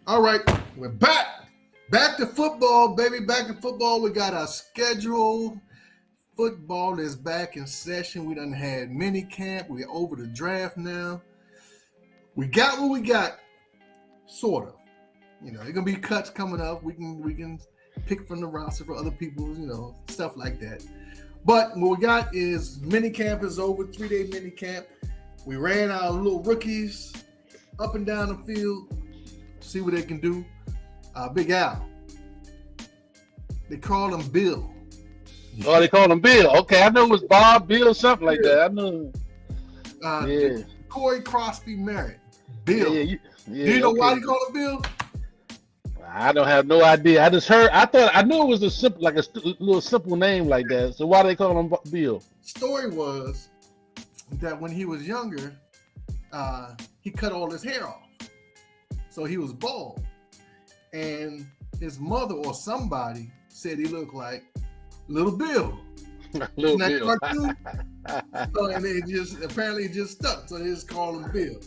All right, we're back. Back to football, baby. Back to football. We got our schedule. Football is back in session. We done had mini camp. We're over the draft now. We got what we got, sort of. You know, there's gonna be cuts coming up. We can pick from the roster for other people, stuff like that. But what we got is mini camp is over, 3-day mini camp. We ran our little rookies up and down the field, see what they can do. Big Al, they call him Bill. Oh, they call him Bill. Okay, I know it was Bob, Bill, something like that. I know. Yeah. Corey Crosby Merritt. Bill. Yeah. Do you know why they call him Bill? I don't have no idea. I just heard. I knew it was a simple, like a little simple name like that. So why they call him Bill? Story was that when he was younger, he cut all his hair off, so he was bald, and his mother or somebody said he looked like Little Bill. Little Bill. So, and it just stuck. So they just call him Bill.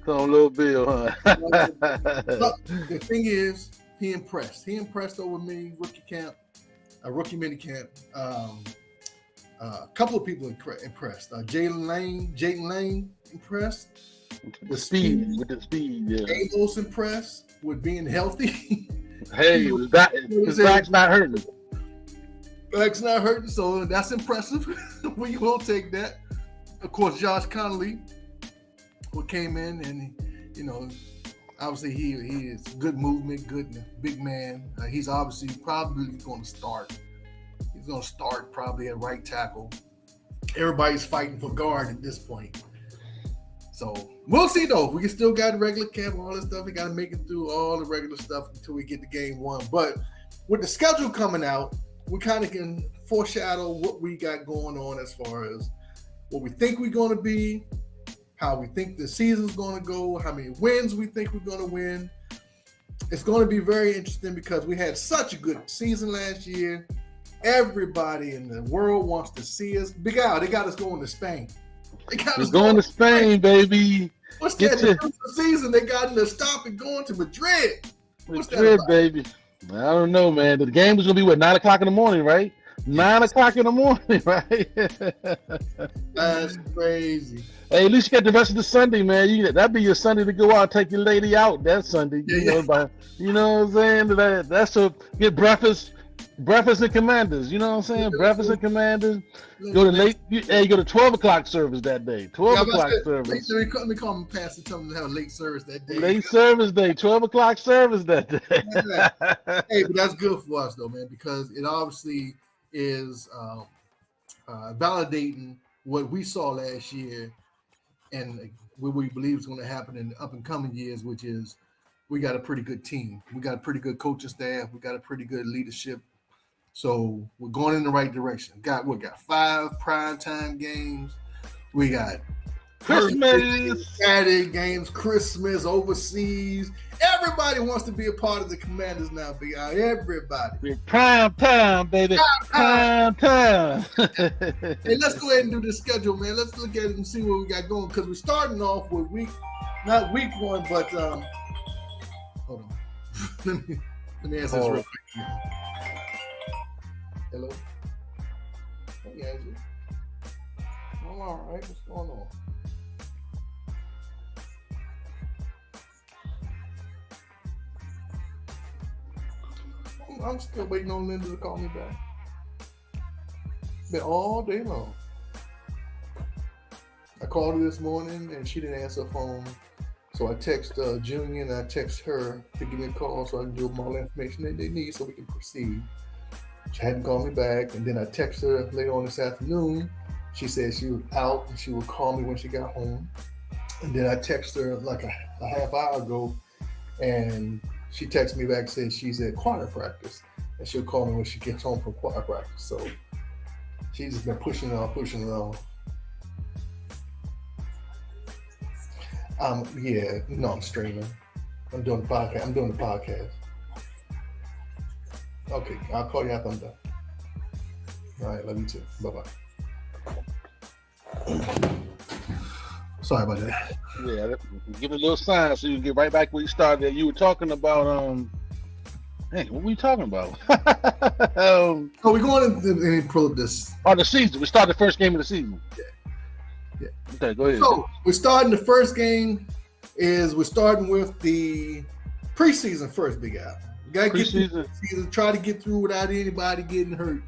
Call him Little Bill, huh? But the thing is, he impressed. He impressed over me rookie mini camp. A couple of people impressed. Jayden Lane impressed. With the speed, yeah. Amos impressed with being healthy. Hey, his back's not hurting. Back's not hurting, so that's impressive. We will take that. Of course, Josh Connolly, who came in and obviously he is good movement, good big man. He's obviously probably going to start. He's going to start probably at right tackle. Everybody's fighting for guard at this point. So we'll see though. We still got regular camp, all this stuff. We got to make it through all the regular stuff until we get to game one. But with the schedule coming out, we kind of can foreshadow what we got going on as far as what we think we're going to be, how we think the season's going to go, how many wins we think we're going to win. It's going to be very interesting because we had such a good season last year. Everybody in the world wants to see us. Big Al, they got us going to Spain. We're going to Spain, baby. What's that? The season they got in the stop and going to Madrid. Madrid, baby. I don't know, man. The game was going to be 9 o'clock in the morning, right? 9 o'clock in the morning, right? That's crazy. Hey, at least you got the rest of the Sunday, man. That'd be your Sunday to go out and take your lady out that Sunday. You know what I'm saying? That's to get breakfast and Commanders. You know what I'm saying? Breakfast and Commanders. Go to 12 o'clock service that day. 12 o'clock service. Let me call my pastor and tell him to have a late service that day. Late service day. 12 o'clock service that day. Hey, but that's good for us though, man, because it obviously is validating what we saw last year and what we believe is going to happen in the up and coming years, which is we got a pretty good team. We got a pretty good coaching staff. We got a pretty good leadership. So we're going in the right direction. We got 5 primetime games. We got Christmas, Saturday games, Christmas, overseas. Everybody wants to be a part of the Commanders now, Big Al. Everybody. Prime time, baby. Prime time. Hey, let's go ahead and do the schedule, man. Let's look at it and see what we got going because we're starting off with not week 1, but hold on. let me answer this real quick. Hello. Hey, Andrew. I'm all right. What's going on? I'm still waiting on Linda to call me back. Been all day long. I called her this morning and she didn't answer the phone. So I text Junior and I text her to give me a call so I can give them all the information that they need so we can proceed. She hadn't called me back, and then I texted her later on this afternoon. She said she was out and she would call me when she got home. And then I texted her like a half hour ago, and she texted me back and said she's at choir practice, and she'll call me when she gets home from choir practice. So she's just been pushing it off. I'm streaming. I'm doing the podcast. Okay, I'll call you after I'm done. All right, love you too. Bye-bye. Sorry about that. Yeah, give it a little sign so you can get right back where you started. You were talking about hey, what were we talking about? So we're going into and pull up this. The season. We started the first game of the season. Yeah. Okay, go ahead. So we're starting the first game. We're starting with the preseason first, Big Al. We gotta get through the season, try to get through without anybody getting hurt.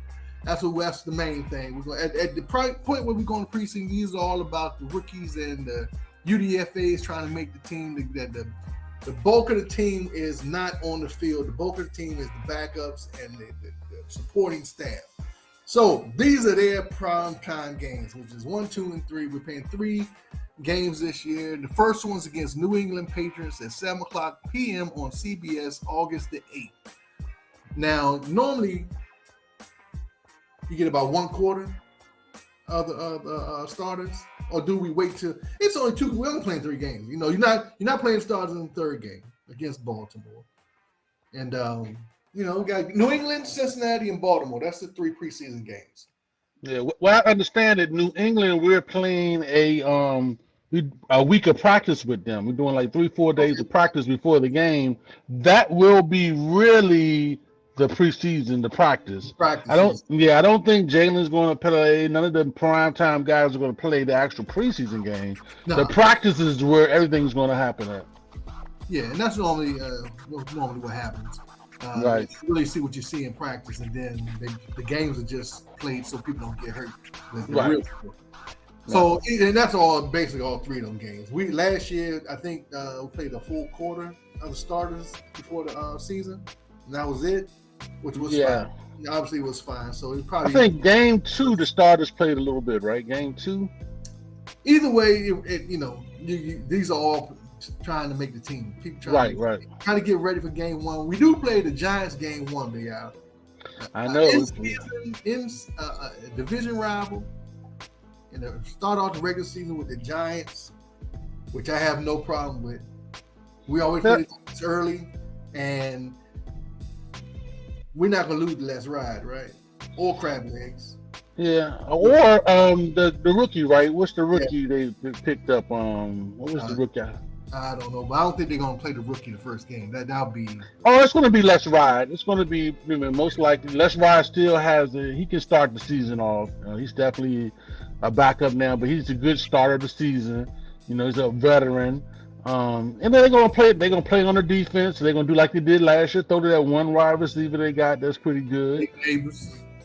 That's the main thing. We're going at the point where we're going to preseason. These are all about the rookies and the UDFAs trying to make the team. The bulk of the team is not on the field. The bulk of the team is the backups and the supporting staff. So these are their prime time games, which is 1, 2, and 3. We're playing 3 games this year. The first one's against New England Patriots at 7:00 p.m. on CBS, August the 8th. Now, normally you get about 1/4 of the starters, or do we wait till it's only 2? We're only playing 3 games. You know, you're not playing starters in the third game against Baltimore, and you know, we got New England, Cincinnati, and Baltimore. That's the 3 preseason games. Yeah, well, I understand that New England, we're playing a week of practice with them. We're doing like 3-4 days of practice before the game. That will be really the preseason, the practice. I don't think Jalen's going to play. None of the primetime guys are going to play the actual preseason game. No. The practice is where everything's going to happen at. Yeah, and that's normally what happens. Right. You really see what you see in practice, and then the games are just played so people don't get hurt. Right. Real so, and that's basically all 3 of them games. Last year, I think we played a full quarter of the starters before the season, and that was it. Which was fine. Obviously, it was fine. So it probably. I think game 2, the starters played a little bit, right? Game 2. Either way, these are all trying to make the team. People trying to get ready for game 1. We do play the Giants game 1, Big Al. I know. In division rival, and start off the regular season with the Giants, which I have no problem with. We always play the early, and we're not gonna lose the last ride, right? Or crab legs. Yeah, or the rookie, right? What's the rookie they picked up? What was the rookie? I don't know, but I don't think they're gonna play the rookie the first game. That'll be. Oh, it's gonna be Les Ride. It's gonna be most likely. Les Ride still has he can start the season off. He's definitely a backup now, but he's a good starter of the season. You know, he's a veteran. And then they're gonna play. They're gonna play on the defense. They're gonna do like they did last year. Throw to that one wide receiver they got. That's pretty good.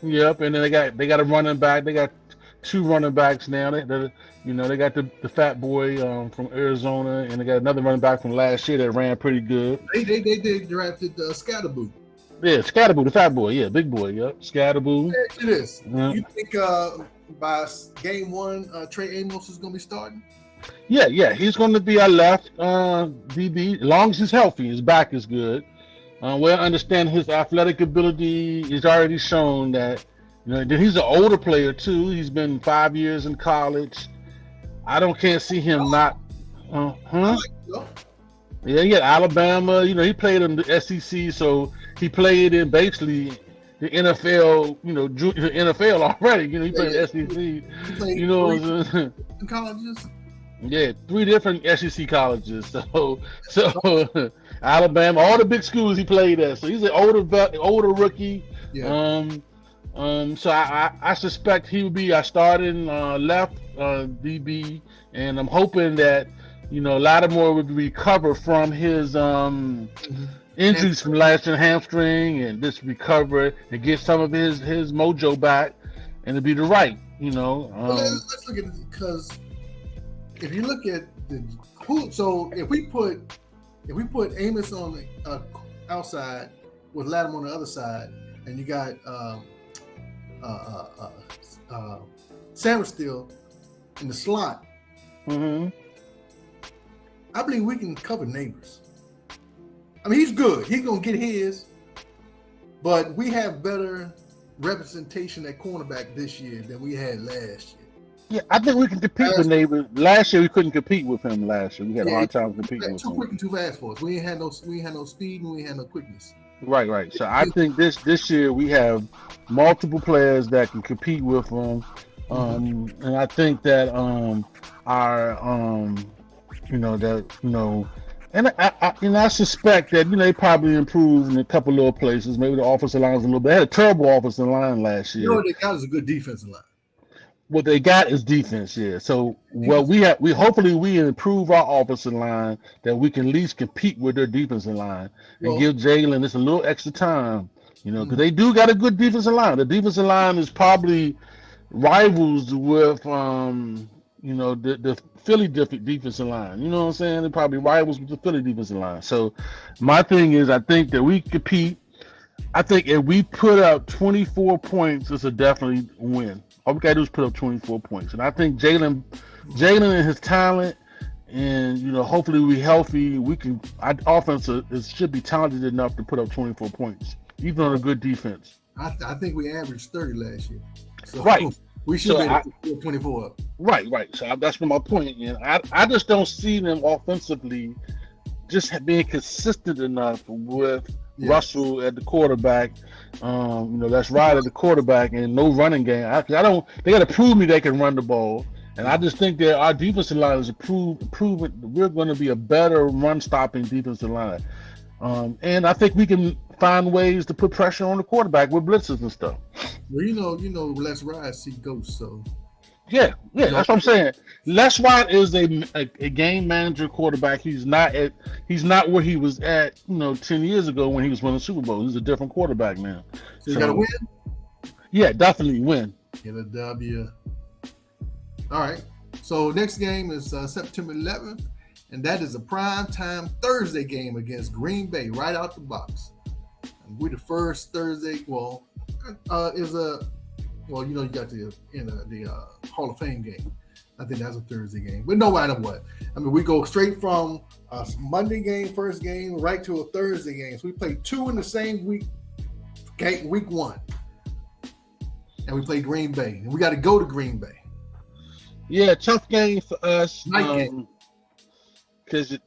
Yep. And then they got a running back. They got 2 running backs now. They got the fat boy from Arizona, and they got another running back from last year that ran pretty good. They drafted Scatterboo. Yeah, Scatterboo, the fat boy. Yeah, big boy. Yep, Scatterboo. It is. Yeah. You think by game 1, Trey Amos is gonna be starting? Yeah, he's going to be our left DB, as long as he's healthy. His back is good. We understand his athletic ability. He's already shown that, he's an older player too. He's been 5 years in college. Can't see him not. Yeah, he had Alabama. He played in the SEC, so he played in basically the NFL. The NFL already. He played in the SEC. In colleges. Yeah, 3 different SEC colleges. So Alabama, all the big schools he played at. So he's an older rookie. Yeah. So I suspect he will be our starting left DB, and I'm hoping that Lattimore would recover from his injuries from last year, hamstring, and just recover and get some of his mojo back, and it'll be the right. Let's look at it, because if you look at if we put Amos on the outside with Lattimore on the other side, and you got Sanders still in the slot, I believe we can cover Neighbors. I mean, he's good. He's gonna get his, but we have better representation at cornerback this year than we had last year. Yeah, I think we can compete with Neighbors. Last year we couldn't compete with him. Last year we had a hard time competing with him. Too quick and too fast for us. We ain't had no speed and we ain't had no quickness. Right. So I think this year we have multiple players that can compete with him. And I think that our I suspect that they probably improved in a couple little places. Maybe the offensive line is a little bit. They had a terrible offensive line last You know year. what they got is a good defensive line. What they got is defense, yeah. So what Defense. we hopefully we improve our offensive line that we can at least compete with their defensive line and Well, give Jalen this a little extra time, because mhm. they do got a good defensive line. The defensive line is probably rivals with the Philly defensive line. You know what I'm saying? They're probably rivals with the Philly defensive line. So my thing is I think that we compete. I think if we put up 24 points, it's a definitely win. All we gotta do is put up 24 points. And I think Jalen and his talent and hopefully we healthy, we can our offense should be talented enough to put up 24 points, even on a good defense. I think we averaged 30 last year. So Right. we should So be able to put 24 up. Right. So that's my point. And I just don't see them offensively just being consistent enough with Russell at the quarterback. That's right at the quarterback and no running game. They got to prove me they can run the ball. And I just think that our defensive line is proven we're going to be a better run stopping defensive line. And I think we can find ways to put pressure on the quarterback with blitzes and stuff. Well, let's ride, see ghosts. So yeah, that's what I'm saying. Les White is a game manager quarterback. He's not where he was at 10 years ago when he was winning Super Bowl. He's a different quarterback now. So you got to win. Yeah, definitely win. Get a W. All right. So next game is September 11th, and that is a prime time Thursday game against Green Bay, right out the box. And we're the first Thursday. Well, you got the Hall of Fame game. I think that's a Thursday game. But no matter what, I mean, we go straight from a Monday game, first game, right to a Thursday game. So we play two in the same week, week one. And we play Green Bay. And we got to go to Green Bay. Yeah, tough game for us. Night game. Because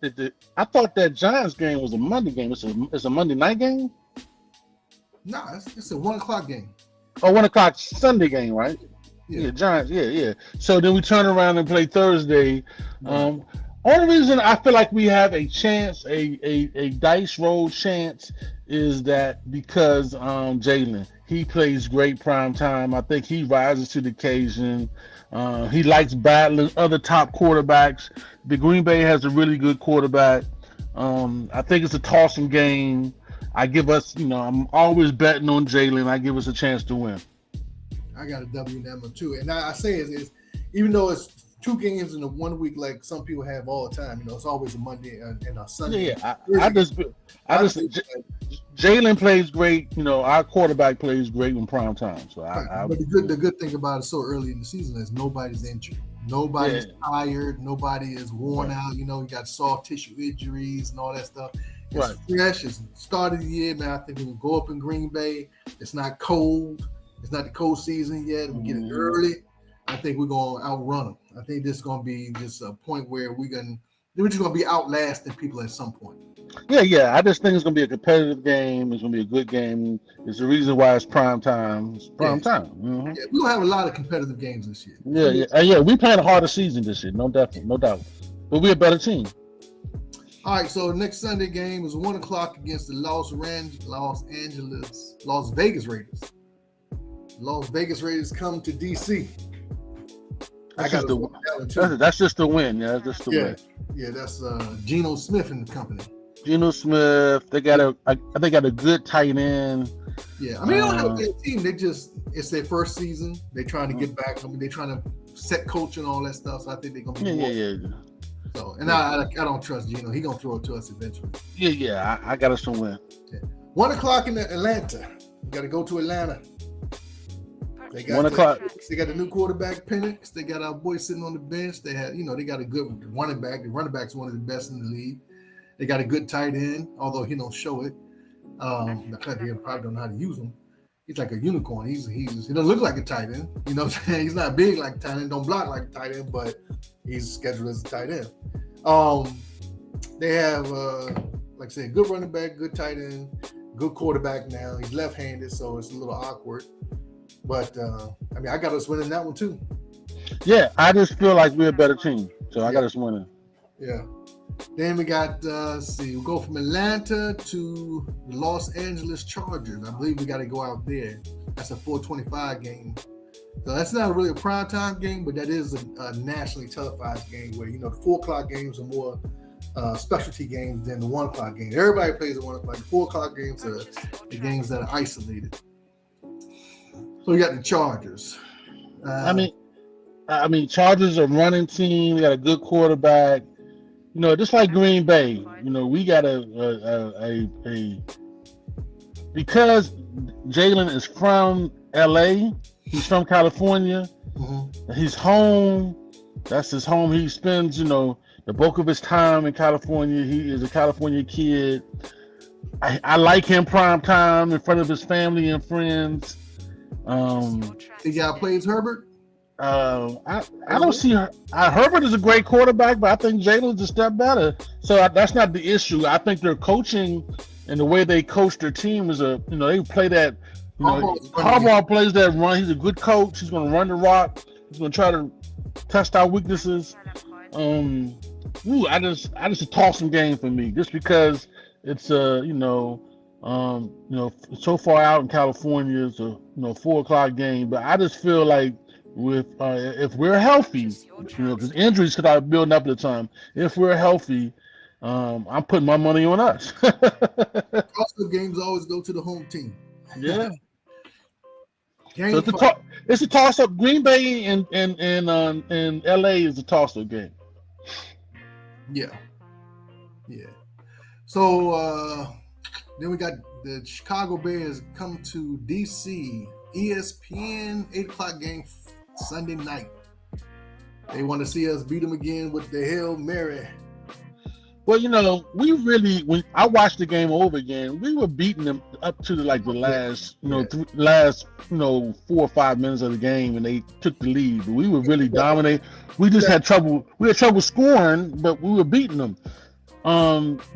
I thought that Giants game was a Monday game. It's a Monday night game? No, it's a 1 o'clock game. Oh, 1 o'clock Sunday game, right? Yeah, Giants. Yeah. So then we turn around and play Thursday. Only reason I feel like we have a chance, a dice roll chance, is that because Jalen, he plays great prime time. I think he rises to the occasion. He likes battling other top quarterbacks. The Green Bay has a really good quarterback. I think it's a tossing game. I give us, I'm always betting on Jalen. I give us a chance to win. I got a W in that one too. And I say is even though it's 2 games in a 1 week, like some people have all the time, it's always a Monday and a Sunday. Yeah, Jalen plays great. Our quarterback plays great in prime time. So but the good thing about it so early in the season is nobody's injured. Nobody's tired. Nobody is worn out. You got soft tissue injuries and all that stuff. It's fresh. It's the start of the year, man. I think we will go up in Green Bay. It's not cold. It's not the cold season yet. We get it early. I think we're going to outrun them. I think this is going to be just a point where we're just going to be outlasting people at some point. Yeah. I just think it's going to be a competitive game. It's going to be a good game. It's the reason why it's prime time. It's prime time. Mm-hmm. Yeah, we're going to have a lot of competitive games this year. Yeah. We playing a harder season this year. No doubt. But we're a better team. All right, so next Sunday game is 1 o'clock against the Las Vegas Raiders. Las Vegas Raiders come to DC. That's just the win. Yeah, that's just the win. Yeah, that's Geno Smith and the company. Geno Smith. They got a good tight end. Yeah, I mean, they don't have a bad team. It's their first season. They're trying to get back. I mean, they're trying to set coach and all that stuff. So I think they're gonna be Yeah. So, and I don't trust Geno. He's gonna throw it to us eventually. Yeah. I got us to win. Yeah. 1 o'clock in Atlanta. We got to go to Atlanta. They got 1 o'clock. They got a new quarterback, Penix. They got our boy sitting on the bench. They had, they got a good running back. The running back's one of the best in the league. They got a good tight end, although he don't show it. Because he probably don't know how to use him. He's like a unicorn. He doesn't look like a tight end. You know what I'm saying? He's not big like a tight end, don't block like a tight end, but he's scheduled as a tight end. They have, like I said, good running back, good tight end, good quarterback now. He's left-handed, so it's a little awkward. But I mean, I got us winning that one too. Yeah, I just feel like we're a better team, so I Yeah. got us winning. Yeah. Then we got let's see, we'll go from Atlanta to the Los Angeles Chargers. I believe we got to go out there. That's a 4:25 game. So that's not really a primetime game, but that is a nationally televised game where the 4 o'clock games are more specialty games than the 1 o'clock games. Everybody plays the 1 o'clock. The 4 o'clock games are the games that are isolated. So we got the Chargers. I mean, Chargers are a running team. They got a good quarterback. Just like Green Bay. We got a because Jalen is from LA. He's from California. Mm-hmm. He's home. That's his home. He spends, the bulk of his time in California. He is a California kid. I like him prime time in front of his family and friends. The guy plays Herbert. I don't see Herbert is a great quarterback, but I think Jalen's a step better. So that's not the issue. I think their coaching and the way they coach their team is they play that. Harbaugh plays that run. He's a good coach. He's going to run the rock. He's going to try to test our weaknesses. I just a tossing game for me, just because it's so far out in California. It's a 4 o'clock game, but I just feel like if we're healthy, because injuries could start building up at the time. If we're healthy, I'm putting my money on us. Also, games always go to the home team. Yeah. So it's a toss-up. Green Bay and LA is a toss-up game. Yeah. So then we got the Chicago Bears come to DC, ESPN 8 o'clock game Sunday night. They want to see us beat them again with the Hail Mary. Well, we really, when I watched the game over again, we were beating them up to the last, last 4 or 5 minutes of the game, and they took the lead. But we were really dominating. We just had trouble. We had trouble scoring, but we were beating them.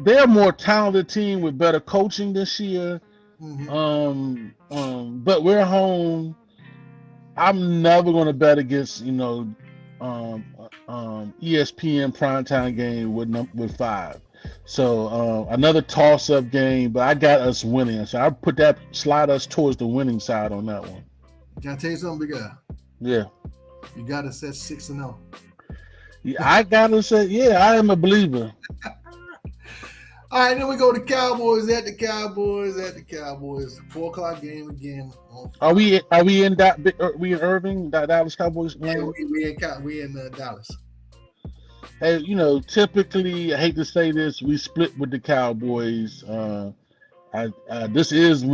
They're a more talented team with better coaching this year. Mm-hmm. But we're home. I'm never going to bet against, ESPN primetime game with 5. So another toss-up game, but I got us winning. So I slide us towards the winning side on that one. Can I tell you something, big guy? Yeah. You got us at 6-0. Yeah, I gotta say, I am a believer. All right, then we go to Cowboys at the Cowboys. 4 o'clock game again. Are we in Irving, Dallas Cowboys? Yeah, we in Dallas. Hey, typically, I hate to say this, we split with the Cowboys. This is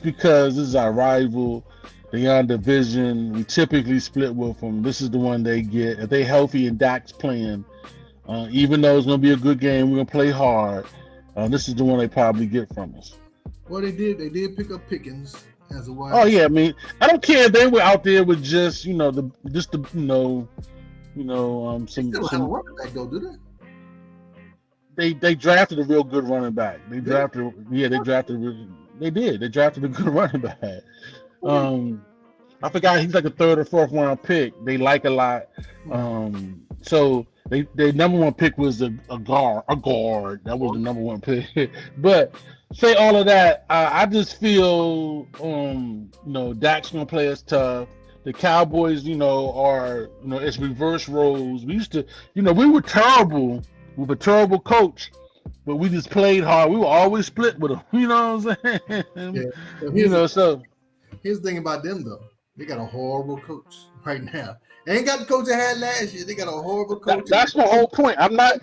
because this is our rival. They're on division. We typically split with them. This is the one they get. If they healthy and Dak's playing, even though it's going to be a good game, we're going to play hard. This is the one they probably get from us. Well, they did pick up Pickens as a wide. Oh yeah, I mean, I don't care if they were out there with just some. They still don't have a running back though, do they? They drafted a real good running back. They drafted a good running back. I forgot he's like a 3rd or 4th round pick. They like a lot. So their number 1 pick was a guard. That was the number 1 pick. But say all of that, I just feel Dak's gonna play us tough. The Cowboys, are it's reverse roles. We used to, we were terrible with a terrible coach, but we just played hard. We were always split with them. You know what I'm saying? Yeah. So here's the thing about them though. They got a horrible coach right now. They ain't got the coach they had last year. They got a horrible coach. That's my whole point. I'm not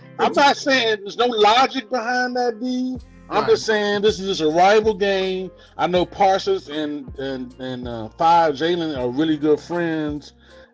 saying there's no logic behind that, D. I'm just saying this is just a rival game. I know Parsons and Five Jalen are really good friends.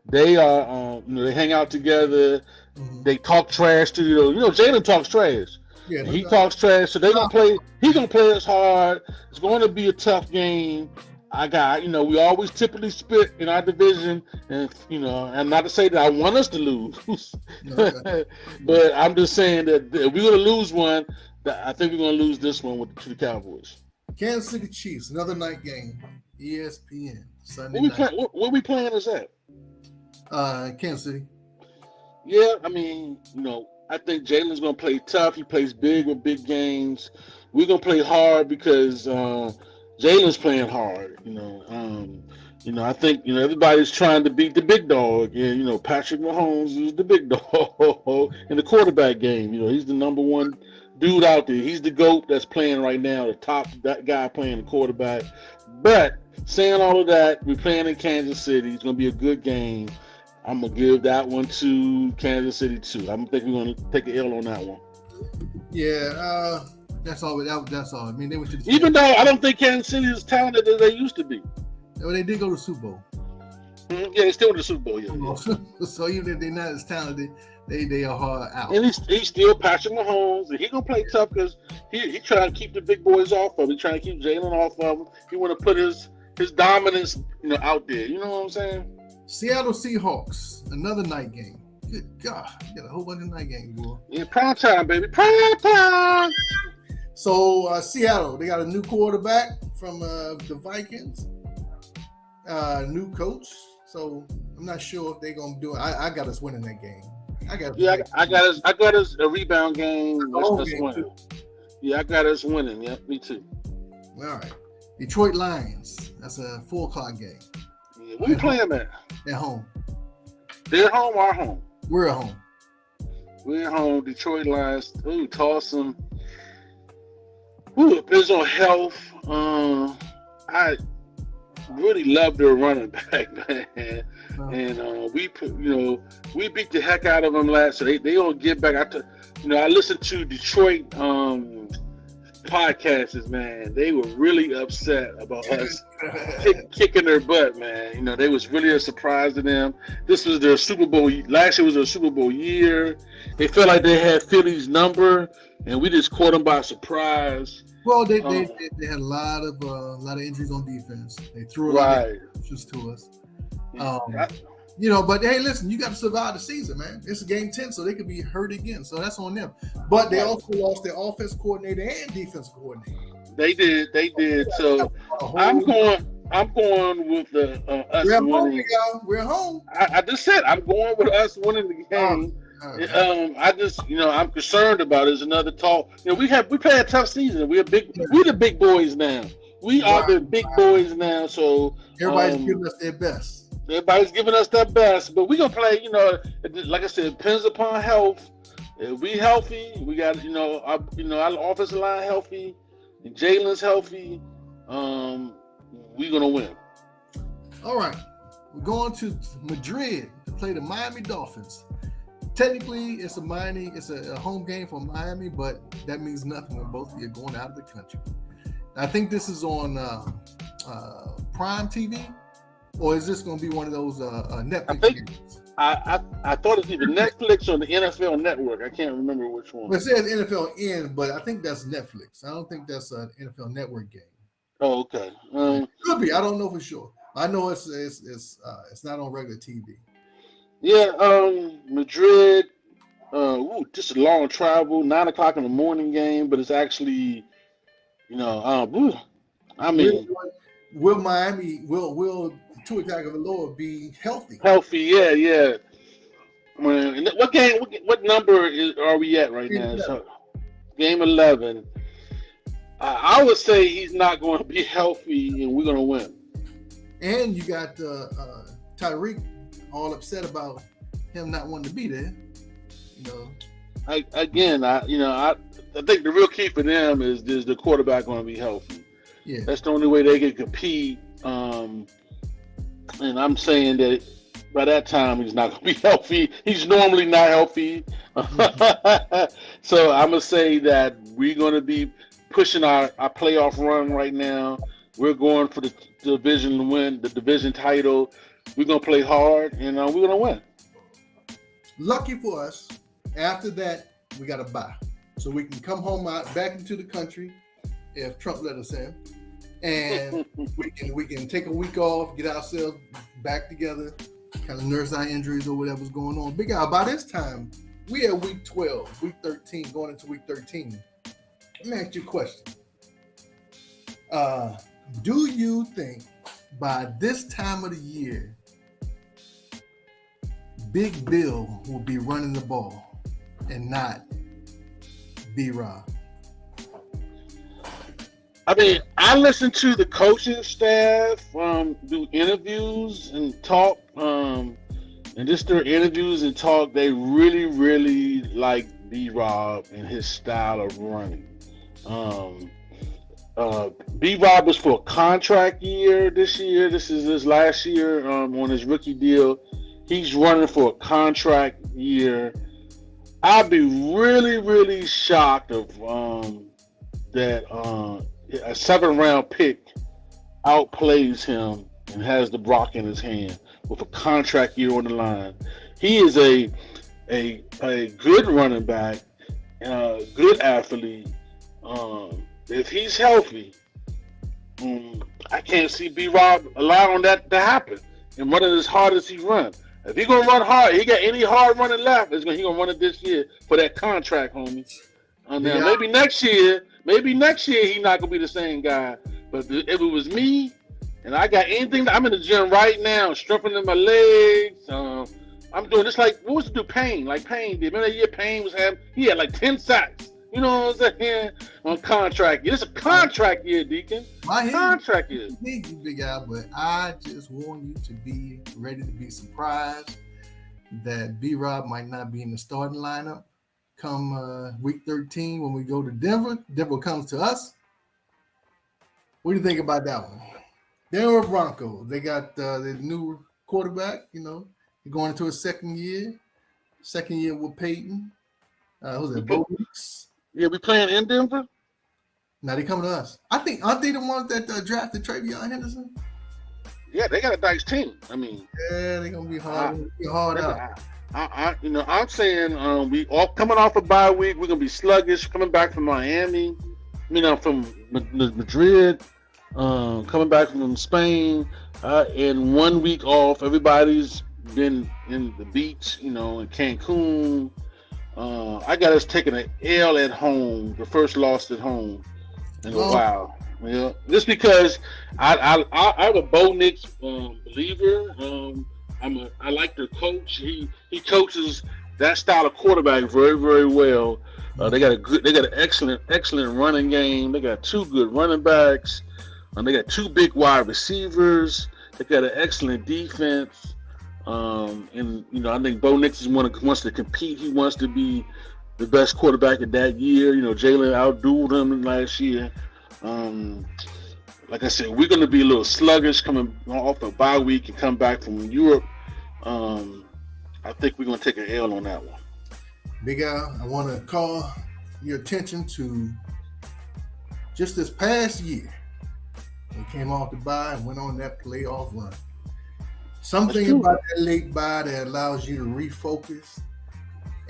They are they hang out together. Mm-hmm. They talk trash to Jalen talks trash. Yeah, he talks trash. So they're gonna play. He's gonna play us hard. It's going to be a tough game. We always typically split in our division, and and not to say that I want us to lose, but I'm just saying that if we're gonna lose one, I think we're gonna lose this one to the Cowboys. Kansas City Chiefs, another night game, ESPN. Sunday night. What we playing is that? Kansas City. Yeah, I mean, I think Jalen's gonna play tough. He plays big with big games. We're gonna play hard because Jalen's playing hard. I think everybody's trying to beat the big dog, and Patrick Mahomes is the big dog in the quarterback game. He's the number one dude out there. He's the GOAT that's playing right now, the top that guy playing the quarterback. But saying all of that, we're playing in Kansas City. It's gonna be a good game. I'm gonna give that one to Kansas City too. I think we're gonna take an L on that one. Yeah, that's all. That's all. I mean, they went to the even though I don't think Kansas City is talented as they used to be. Well, they did go to the Super Bowl. Yeah, they still in the Super Bowl. Yeah. So even if they're not as talented, they are hard out. And he's still Patrick Mahomes, and he's gonna play tough because he trying to keep the big boys off of him. He trying to keep Jalen off of him. He want to put his dominance, out there. You know what I'm saying? Seattle Seahawks, another night game. Good God, you got a whole bunch of night games, boy. Yeah, prime time, baby, prime time. So Seattle, they got a new quarterback from the Vikings, new coach. So I'm not sure if they're gonna do it. I got us winning that game. I got us a rebound game. Let's win. Yeah, I got us winning. Yeah, me too. All right, Detroit Lions. That's a 4:00 game. Yeah, where we playing at? At home. They're home or home? We're at home. We're at home. Detroit Lions. Ooh, toss them. Ooh, it depends on health. I really love their running back, man. And we beat the heck out of them last. So they don't get back. I listened to Detroit podcasts, man. They were really upset about us kicking their butt, man. They was really a surprise to them. This was their Super Bowl. Last year was their Super Bowl year. They felt like they had Philly's number, and we just caught them by surprise. Well, they had a lot of injuries on defense. They threw a lot of options to us. But hey, listen, you got to survive the season, man. It's a game 10, so they could be hurt again. So that's on them. But they also lost their offense coordinator and defense coordinator. They did. So I'm going with us winning. We're home. I just said I'm going with us winning the game. I'm concerned about it. It's another talk. We play a tough season. We're the big boys now. We are the big boys now. So everybody's giving us their best. Everybody's giving us their best, but we're gonna play. Like I said, it depends upon health. If we healthy, we got our offensive line healthy, and Jalen's healthy. We're gonna win. All right, we're going to Madrid to play the Miami Dolphins. Technically, it's a home game for Miami, but that means nothing when both of you are going out of the country. I think this is on Prime TV, or is this going to be one of those Netflix games? I thought it's either Netflix or the NFL Network. I can't remember which one. Well, it says NFL N, but I think that's Netflix. I don't think that's an NFL Network game. Oh, okay. Could be. I don't know for sure. I know it's not on regular TV. Yeah, Madrid. Just a long travel, 9:00 in the morning game, but it's actually, I mean, will Miami will Tua Tagovailoa be healthy? Healthy, yeah. What game? What number are we at right now? So, game 11. I would say he's not going to be healthy, and we're going to win. And you got Tyreek all upset about him not wanting to be there. I think the real key for them is the quarterback going to be healthy. Yeah, that's the only way they can compete. And I'm saying that by that time he's not going to be healthy. He's normally not healthy. So I'm going to say that we're going to be pushing our playoff run right now. We're going for the division to win the division title. We're going to play hard, and we're going to win. Lucky for us, after that, we got a bye. So we can come home back into the country if Trump let us in. And we can take a week off, get ourselves back together, kind of nurse our injuries or whatever's going on. Big Al, by this time, we at week 12, week 13, going into week 13. Let me ask you a question. Do you think by this time of the year, Big Bill will be running the ball and not B-Rob. I mean, I listen to the coaching staff do interviews and talk, and just their interviews and talk. They really, really like B-Rob and his style of running. B-Rob was for a contract year this year. This is his last year on his rookie deal. He's running for a contract year. I'd be really, really shocked if that a 7th round pick outplays him and has the Brock in his hand with a contract year on the line. He is a good running back, good athlete. If he's healthy, I can't see B-Rob allowing that to happen and running as hard as he runs. If he's gonna run hard, he got any hard running left, he's gonna run it this year for that contract, homie. Now maybe next year he's not gonna be the same guy. But if it was me and I got anything, I'm in the gym right now, strengthening my legs. I'm doing this like what was the dude Payne? Like Payne did. Remember that year Payne was having? He had like 10 sacks. You know what I'm saying? On contract year. It's a contract year, Deacon. Contract year. Thank you, Big Al, but I just want you to be ready to be surprised that B-Rob might not be in the starting lineup come week 13 when we go to Denver. Denver comes to us. What do you think about that one? Denver Broncos. They got the new quarterback, going into his second year with Peyton. Who's that? Bo Nix. Yeah, we playing in Denver? Now they coming to us. Aren't they the ones that drafted Travion Henderson? Yeah, they got a nice team. I mean, yeah, they're gonna be hard out. I'm saying we all coming off a bye week. We're gonna be sluggish. Coming back from Miami, from Madrid, coming back from Spain, and 1 week off. Everybody's been in the beach, in Cancun. I got us taking an L at home, the first loss at home in a while. Just because I'm a Bo Nix believer. I like their coach. He coaches that style of quarterback very, very well. They got an excellent running game. They got 2 good running backs. They got 2 big wide receivers. They got an excellent defense. I think Bo Nix wants to compete. He wants to be the best quarterback of that year. Jalen outdueled him last year. Like I said, we're going to be a little sluggish coming off a bye week and come back from Europe. I think we're going to take an L on that one. Big Al, I want to call your attention to just this past year. We came off the bye and went on that playoff run. Something about that late bye that allows you to refocus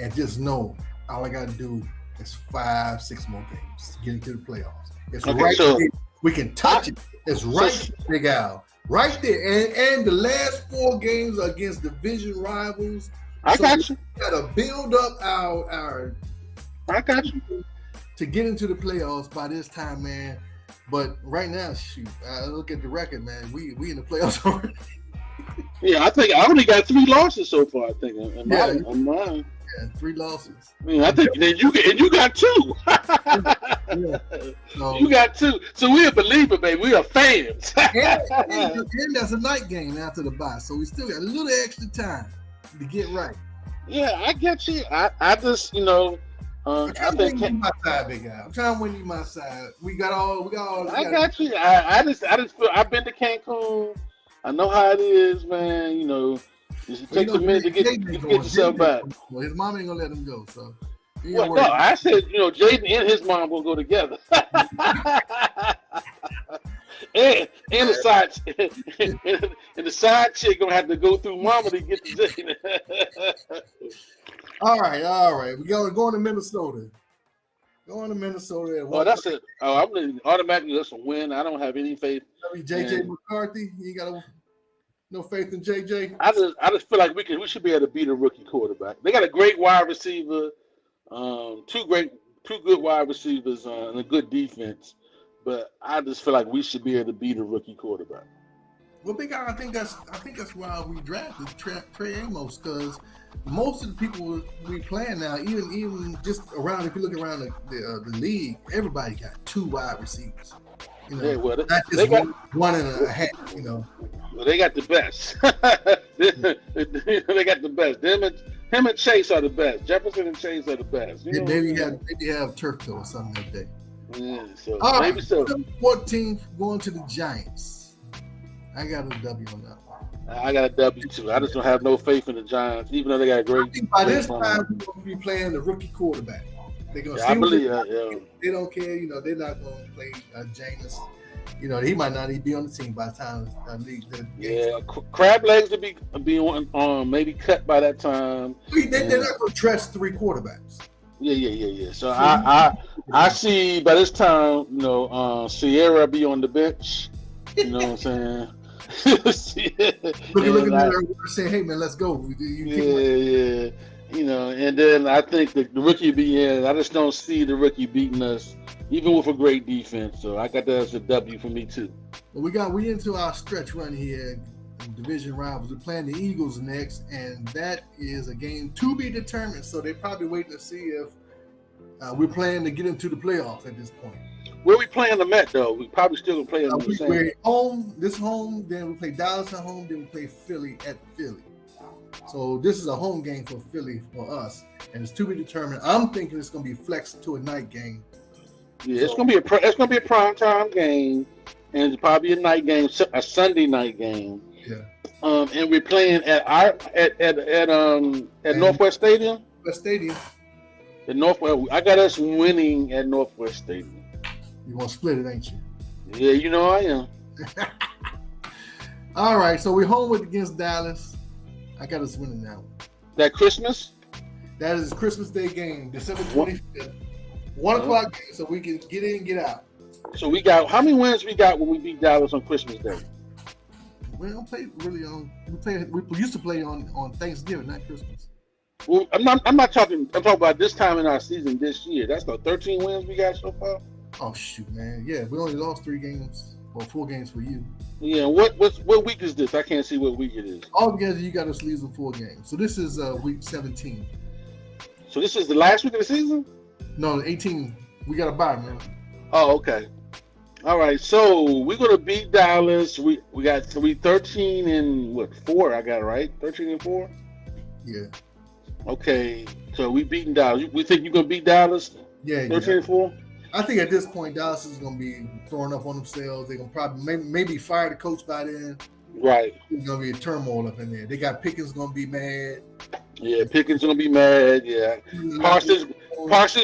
and just know all I got to do is 5-6 more games to get into the playoffs. It's there. We can touch it. It's right, Big Al. Right there. And the last 4 games are against division rivals. I got you. We got to build up our I got you. to get into the playoffs by this time, man. But right now, shoot, look at the record, man. We in the playoffs already. Yeah, I think I only got 3 losses so far. I think on mine. Yeah, 3 losses. I mean, I think you got 2. Yeah. So, you got 2. So we're a believer, baby. We are fans. and that's a night game after the bye, so we still got a little extra time to get right. Yeah, I get you. I just I'm trying to win you my side, Big Al. I'm trying to win you my side. We got all. I got you. I just feel I've been to Cancun. I know how it is, man. It takes a minute to get yourself back. Well, his mom ain't gonna let him go, so. No, I said, Jaden and his mom will go together. and the side chick gonna have to go through mama to get to Jaden. All right. We going to Minnesota. Going to Minnesota. That's it. Oh, I'm gonna automatically that's a win. I don't have any faith. JJ McCarthy. You got no faith in JJ. I just feel like we should be able to beat a rookie quarterback. They got a great wide receiver, 2 good wide receivers, and a good defense. But I just feel like we should be able to beat a rookie quarterback. Well, Big Al, I think that's why we drafted Trey Amos, because most of the people we playing now, even just around, if you look around the league, everybody got 2 wide receivers. You know, Yeah, well, not just one and a half. You know, well, they got the best. They got the best. Him and Chase are the best. Jefferson and Chase are the best. You know maybe have Turk or something like that. Yeah, so All maybe right, so. 14th going to the Giants. I got a W on that one. I got a W too. I just don't have no faith in the Giants, even though they got a great. I think by this time we're going to be playing the rookie quarterback. They're going to I believe they don't care. You know, they're not going to play Jameis. You know, he might not even be on the team by the time Crab legs will be on maybe cut by that time. They're not going to trust 3 quarterbacks. Yeah. So I see by this time, you know, Sierra be on the bench. You know what I'm saying? Looking at her saying, "Hey man, let's go." Yeah. You know, and then I think the rookie be in. I just don't see the rookie beating us, even with a great defense. So I got that as a W for me too. Well, we into our stretch run here. Division rivals. We're playing the Eagles next, and that is a game to be determined. So they're probably waiting to see if we're playing to get into the playoffs at this point. Where we playing them at though? We probably still playing them the same. We're home. This home. Then we play Dallas at home. Then we play Philly at Philly. So this is a home game for Philly for us, and it's to be determined. I'm thinking it's going to be flexed to a night game. Yeah, so, it's going to be a prime time game, and it's probably a night game, a Sunday night game. Yeah. And we're playing at Northwest Stadium. West Stadium. At Northwest, I got us winning at Northwest Stadium. You want to split it, ain't you? Yeah, you know I am. All right, so we're home against Dallas. I got us winning that one. That Christmas? That is Christmas Day game, December 25th. 1 o'clock game, so we can get in and get out. So we got, how many wins we got when we beat Dallas on Christmas Day? We don't play really on. We used to play on Thanksgiving, not Christmas. Well, I'm not talking. I'm talking about this time in our season this year. That's the 13 wins we got so far. Oh shoot, man! Yeah, we only lost 3 games or 4 games for you. Yeah, what week is this? I can't see what week it is. Altogether, you got us losing 4 games. So this is week 17. So this is the last week of the season? No, 18. We got a bye, man. Oh, okay. All right, so we're gonna beat Dallas. We got 13 and 4. I got it right. 13 and 4. Yeah. Okay, so we beating Dallas. We think you're gonna beat Dallas? Yeah. 13 and 4. I think at this point Dallas is gonna be throwing up on themselves. They're gonna probably maybe fire the coach by then. Right. There's gonna be a turmoil up in there. They got Pickens gonna be mad. Yeah, Pickens gonna be mad. Yeah, Parsons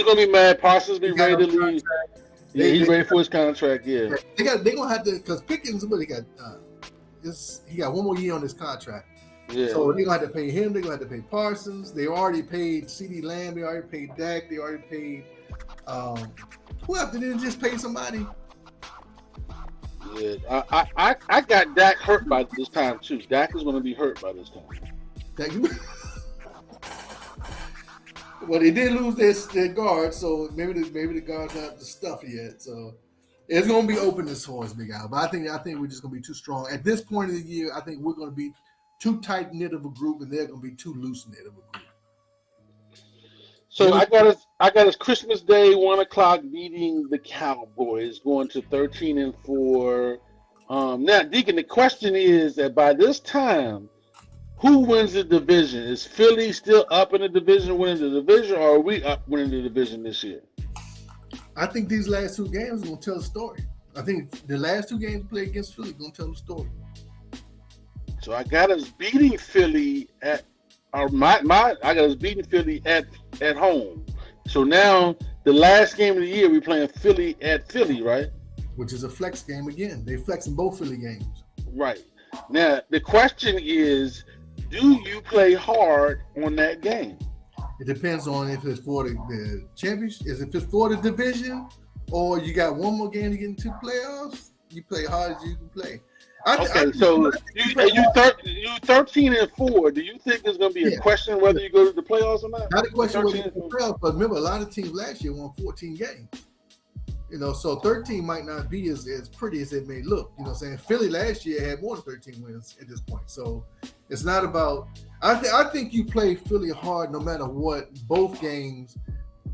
gonna be mad. Parsons be ready to leave. Yeah, he's ready for his contract. Yeah, they gonna have to, because Pickens, what he got? He got 1 more year on his contract. Yeah. So they're gonna have to pay him. They're gonna have to pay Parsons. They already paid CeeDee Lamb. They already paid Dak. They already paid. Who else? Did they just pay somebody? Yeah, I got Dak hurt by this time too. Dak is gonna be hurt by this time. Well, they did lose their guard, so maybe the guards not the stuff yet. So it's gonna be open as far as Big Al. But I think we're just gonna be too strong at this point of the year. I think we're gonna be too tight knit of a group, and they're gonna be too loose knit of a group. So I got us Christmas Day 1 o'clock beating the Cowboys, going to 13 and 4. Now, Deacon, the question is that by this time, who wins the division? Is Philly still up in the division, winning the division, or are we up winning the division this year? I think these last 2 games are going to tell the story. I think the last 2 games played against Philly are going to tell the story. So I got us beating Philly I got us beating Philly at home. So now the last game of the year we're playing Philly at Philly, right? Which is a flex game again. They flexing both Philly games. Right. Now the question is, do you play hard on that game? It depends on if it's for the championship, if it's for the division, or you got 1 more game to get into playoffs. You play hard as you can play. So you 13 and 4. Do you think there's going to be a question whether you go to the playoffs or not? Not a question whether you go to the playoffs, but remember, a lot of teams last year won 14 games. So 13 might not be as pretty as it may look. You know what I'm saying? Philly last year had more than 13 wins at this point. So it's not about I think you play Philly hard no matter what, both games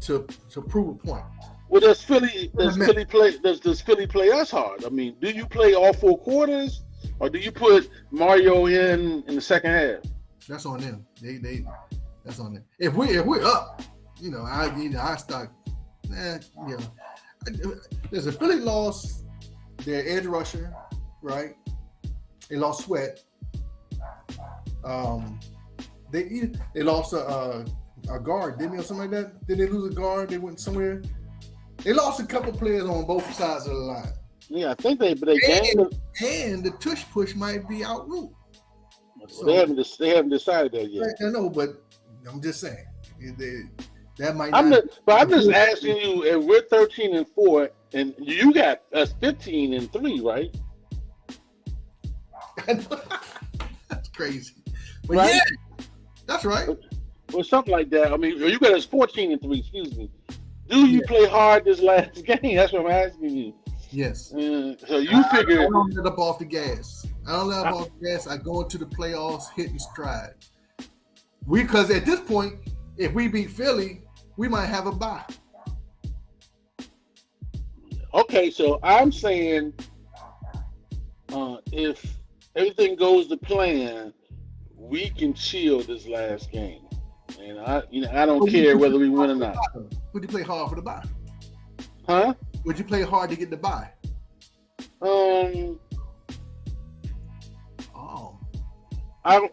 to prove a point. Well, does Philly play us hard? I mean, do you play all 4 quarters, or do you put Mario in the second half? That's on them. That's on them. If we're up, I start. There's a Philly lost their edge rusher, right? They lost Sweat. They lost a guard, didn't they, or something like that? Did they lose a guard? They went somewhere. They lost a couple players on both sides of the line. Yeah, I think they gained. And the tush push might be out route. So they haven't decided that yet. I know, but I'm just saying that might. I'm just asking you. If we're 13-4, and you got us 15-3, right? That's crazy. But right? Yeah, that's right. Or something like that. I mean, you got us 14-3. Excuse me. Do you play hard this last game? That's what I'm asking you. Yes. So you figure. I don't let up off the gas. I go into the playoffs hitting stride. Because at this point, if we beat Philly, we might have a bye. Okay, so I'm saying if everything goes to plan, we can chill this last game. And I don't care whether we win or not. Would you play hard for the bye? Huh? Would you play hard to get the bye?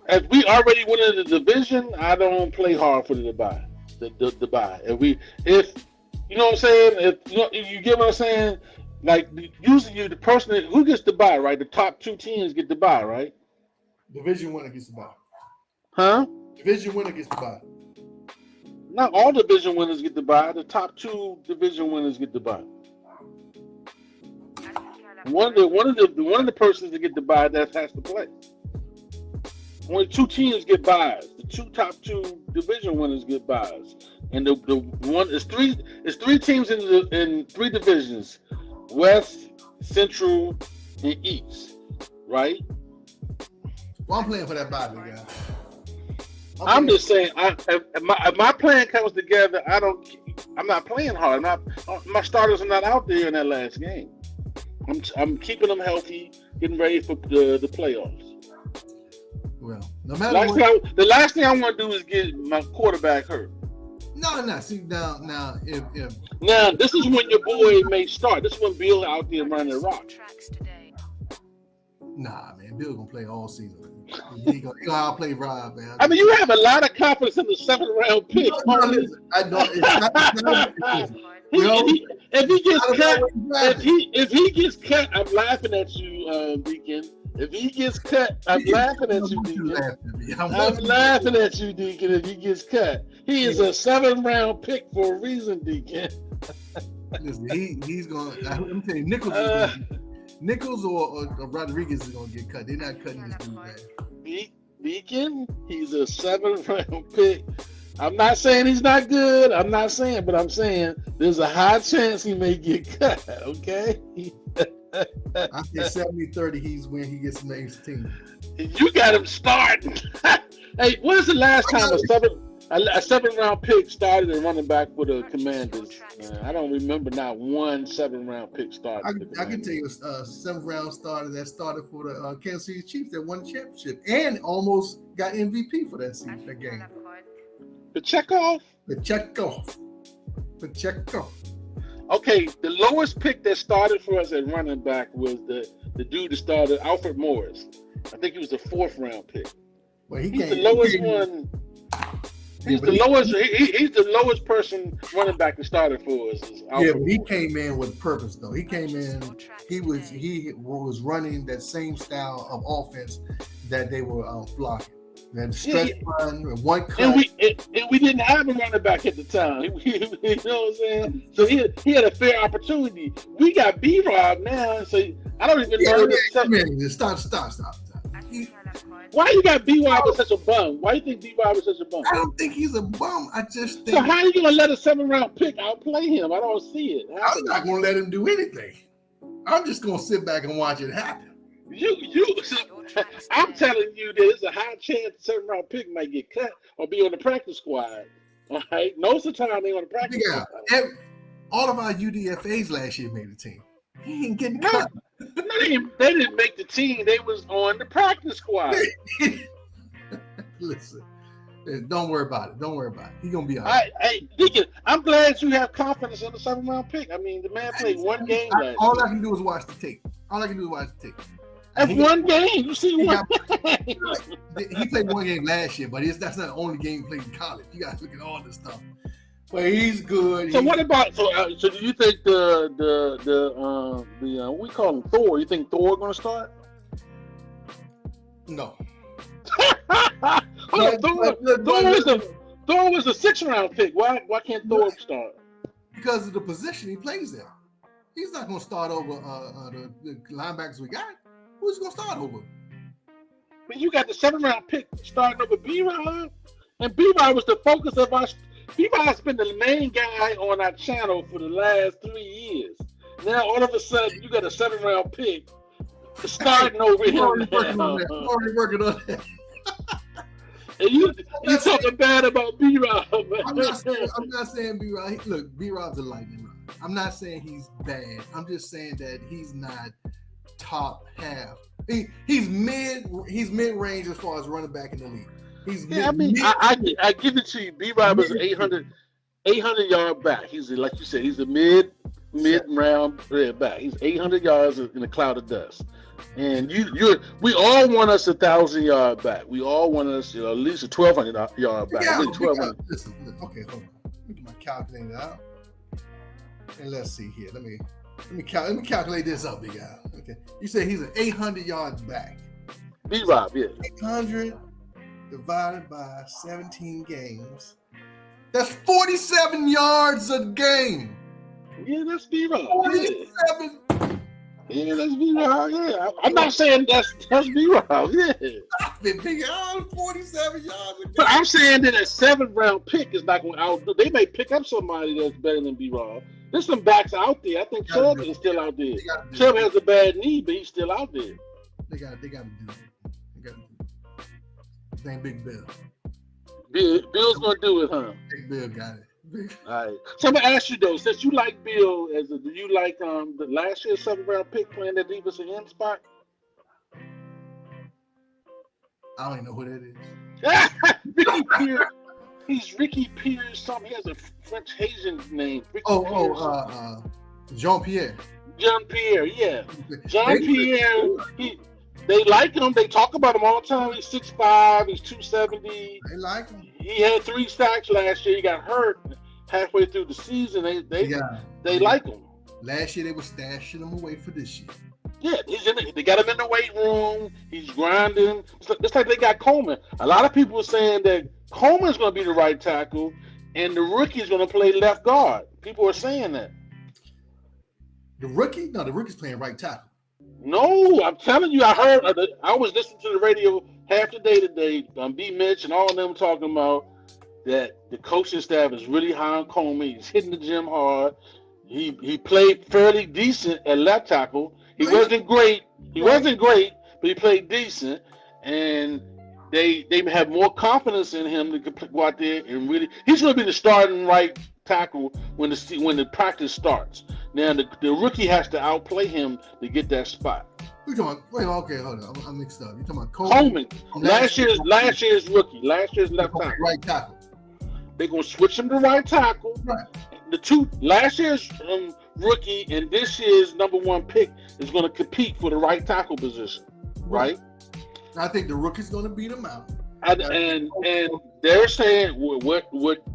If we already win in the division, I don't play hard for the bye. The bye. If you know what I'm saying, if you get what I'm saying, like usually the person who gets the bye, right? The top 2 teams get the bye, right? Division winner gets the bye. Huh? Division winner gets the bye. Not all division winners get the bye. The top 2 division winners get the bye. One of the persons that get the bye that has to play. Only 2 teams get byes. The top two division winners get byes, and the one is 3 teams in 3 divisions: West, Central, and East. Right? Well, I'm playing for that bye, guy. I'm just saying, if my plan comes together, I'm not playing hard. My starters are not out there in that last game. I'm keeping them healthy, getting ready for the playoffs. Well, no matter what, the last thing I want to do is get my quarterback hurt. No. See now, if now this is when your boy may start. This is when Bill out there running the rock. Nah, man, Bill gonna play all season. He gonna outplay Rob, man. I mean, you have a lot of confidence in the 7th round pick. I know. If he gets cut, I'm laughing at you, Deacon. If he gets cut, I'm laughing at you, Deacon. I'm laughing at you, Deacon. If he gets cut, he is a 7th round pick for a reason, Deacon. Listen, he's gonna. I'm telling you, Nichols or Rodriguez is gonna get cut. They're not cutting this dude, man. Deacon, he's a 7th round pick. I'm not saying he's not good. But I'm saying there's a high chance he may get cut. Okay. I say 70-30. He's when he gets next team. You got him starting. Hey, when is the last time a 7th round pick started and running back for the Commanders? I don't remember not one 7th round pick started. I can tell you a 7th round starter that started for the Kansas City Chiefs that won the championship and almost got MVP for that season, that game. Pacheco. Okay, the lowest pick that started for us at running back was the dude that started, Alfred Morris. I think he was the 4th round pick. Well, he's the lowest one. He's the lowest person running back that started for us. Yeah, but he came in with purpose though. He came in. He was running that same style of offense that they were blocking. That stretch run, one cut. And we didn't have a running back at the time. You know what I'm saying? So he had a fair opportunity. We got B-Rob now, so I don't even know. Stop. Why you got B. Rob such a bum? Why you think B. Rob is such a bum? I don't think he's a bum. I just think. So how are you gonna let a 7th-round pick outplay him? I don't see it. I'm not gonna let him do anything. I'm just gonna sit back and watch it happen. I'm telling you that there's a high chance the 7th-round pick might get cut or be on the practice squad. All right, most of the time they on the practice squad. All of our UDFAs last year made the team. He ain't getting cut. They didn't make the team. They was on the practice squad. Listen, don't worry about it. Don't worry about it. He's gonna be all right. Hey, Deacon, I'm glad you have confidence in the 7th-round pick. I mean, the man played one game last year. All I can do is watch the tape. That's one game. You see one game. He played one game last year, but that's not the only game he played in college. You got to look at all this stuff. But he's good. So what about so do you think the we call him Thor? You think Thor going to start? No. Thor was the 6th-round pick. Why can't Thor start? Because of the position he plays in. He's not going to start over the linebackers we got. Who's going to start over? But you got the 7th-round pick starting over B-Rob, and B-Rob was the focus of our. B-Rob's been the main guy on our channel for the last 3 years. Now all of a sudden you got a 7th-round pick starting over here. Already working on that. And you talking bad about B-Rob. I'm not saying B-Rob. Look, B-Rob's a lightning rod. I'm not saying he's bad. I'm just saying that he's not top half. He's mid-range as far as running back in the league. I give it to you. B-Rob is an 800-yard back. He's like you said, he's a mid-round back. He's 800 yards in a cloud of dust. And we all want us 1,000-yard back. We all want us at least a 1,200-yard back. Yeah, 1,200. Listen, okay, hold on. Let me get my calculator out. And let's see here. Let me calculate this up, big guy. Okay. You say he's an 800-yard back. B-Rob, yeah. 800 divided by 17 games. That's 47 yards a game. Yeah, that's B-Rob. 47. Yeah, that's B-Rob. Yeah, I'm not saying that's B-Rob. Yeah. Stop it, big guy. 47 yards a game. But I'm saying that a 7th-round pick is not going to outdo. They may pick up somebody that's better than B-Rob. There's some backs out there. I think Chubb is still out there. Chubb has a bad knee, but he's still out there. They got to do it. His name Big Bill. Bill's gonna do it, huh? Big Bill got it. All right. So I'm gonna ask you though, since you like Bill, do you like the last year's 7th-round pick playing that defensive end spot? I don't even know who that is. Ricky Pierce. He's Ricky Pierce. Something. He has a French Haitian name. Jean-Pierre. Jean-Pierre, yeah. Jean-Pierre. They like him. They talk about him all the time. He's 6'5". He's 270. They like him. He had 3 sacks last year. He got hurt halfway through the season. They like him. Last year they were stashing him away for this year. Yeah, they got him in the weight room. He's grinding. It's like they got Coleman. A lot of people are saying that Coleman's going to be the right tackle, and the rookie's going to play left guard. People are saying that. The rookie? No, the rookie's playing right tackle. No, I'm telling you, I was listening to the radio half the day today. B. Mitch and all of them talking about that the coaching staff is really high on Coleman. He's hitting the gym hard. He played fairly decent at left tackle. He wasn't great. But he played decent, and they have more confidence in him to go out there and really. He's going to be the starting right tackle when the practice starts. Now the rookie has to outplay him to get that spot. Wait, okay, hold on. I'm mixed up. You're talking about Coleman. Last year's rookie. Last year's left tackle. Right tackle. They're gonna switch him to right tackle. Right. Last year's rookie and this year's #1 pick is gonna compete for the right tackle position. Right. I think the rookie's gonna beat him out. And they're saying what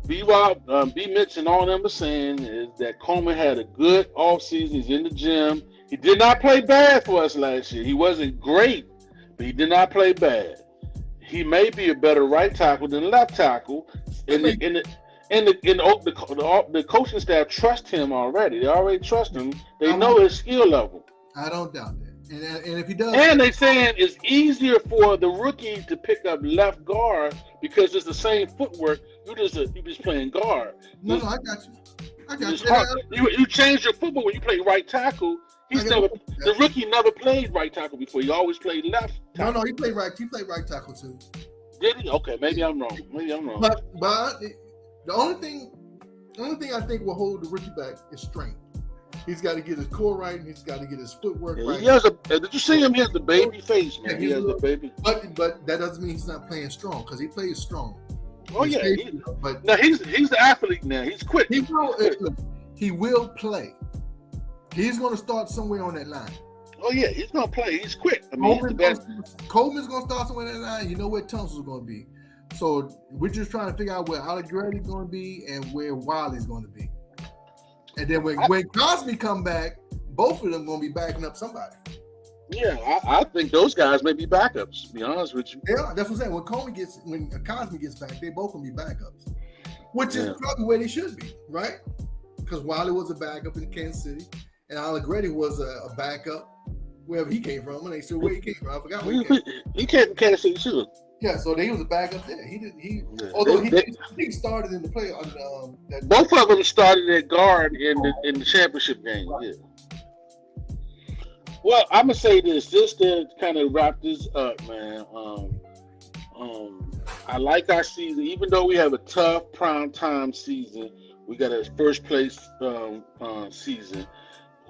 B. Mitch and all of them are saying is that Coleman had a good offseason. He's in the gym. He did not play bad for us last year. He wasn't great, but he did not play bad. He may be a better right tackle than left tackle. The coaching staff trust him already. They already trust him. They know his skill level. I don't doubt that. And if he does, And they saying it's easier for the rookie to pick up left guard because it's the same footwork. You just playing guard. no, I got you. I got It's you. hard. You change your football when you play right tackle. The rookie never played right tackle before. He always played left tackle. No, he played right. He played right tackle too. Did he? Okay, maybe I'm wrong. But the only thing I think will hold the rookie back is strength. He's got to get his core right, and he's got to get his footwork right. He has did you see him? He has the baby face, man. He has the baby. But that doesn't mean he's not playing strong because he plays strong. Oh yeah, but now he's the athlete now. He's quick. He will play. He's going to start somewhere on that line. Oh yeah, he's going to play. He's quick. I mean, Coleman's going to start somewhere on that line. You know where Tunsil's going to be. So we're just trying to figure out where Allegretti's going to be and where Wiley's going to be. And then when Cosby come back, both of them going to be backing up somebody. Yeah, I think those guys may be backups. To be honest with you. Yeah, that's what I'm saying. When Cosby gets back, they both going to be backups, which is probably where they should be, right? Because Wiley was a backup in Kansas City, and Allegretti was a backup wherever he came from. And they said where he came from. I forgot where he came from. He came from Kansas City too. Yeah, so he was a backup there. He started in the play. Both of them started at guard in the championship game. Yeah. Well, I'm gonna say this just to kind of wrap this up, man. I like our season, even though we have a tough prime time season. We got a first place season.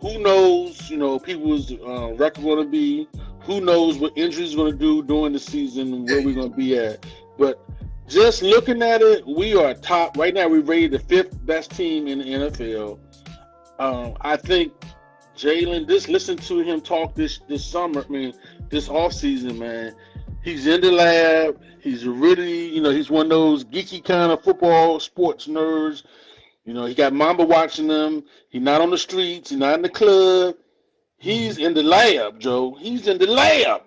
Who knows, people's record going to be. Who knows what injuries going to do during the season and where we're going to be at. But just looking at it, we are top. Right now, we're rated the 5th best team in the NFL. I think Jalen, just listen to him talk this summer, this offseason, man. He's in the lab. He's really, he's one of those geeky kind of football sports nerds. He got Mamba watching him. He's not on the streets. He's not in the club. He's in the lab, Joe. He's in the lab.